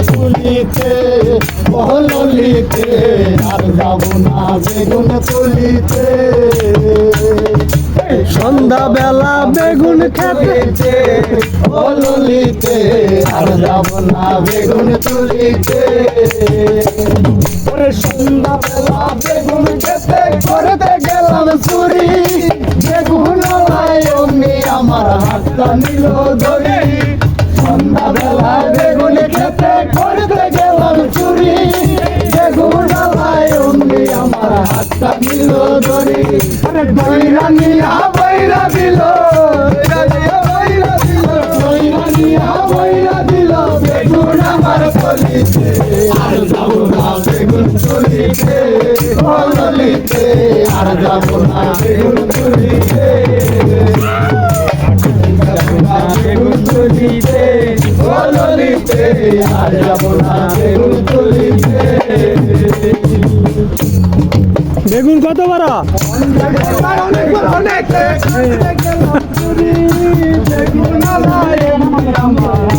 তুলিতে ললিতে আর যাব না বেগুন তুলিতে সন্ধ্যা বেলা বেগুন খেতে ললিতে আর যাব না বেগুন তুলিতে সন্ধ্যা বেলা বেগুন খেতে করতে গেলাম চুরি বেগুন অমনি আমার হাতটা নিল ধরি সন্ধ্যা বেলা বেগুন খেতে করতে গেলাম চুরি বেগুন অমনি আমার হাতটা নিল ধরি বৈরা নিয়া বৈরা দিল বৈরা দিল বেগুন আমার কলিতে আর যাব না বেগুন তুলিতে ললিতে আর যাব না বেগুন তুলিতে বেগুন তুলিতে ললিতে আর যাব না বেগুন তুলিতে বেগুন কত বড় অনেক বেগুন আমার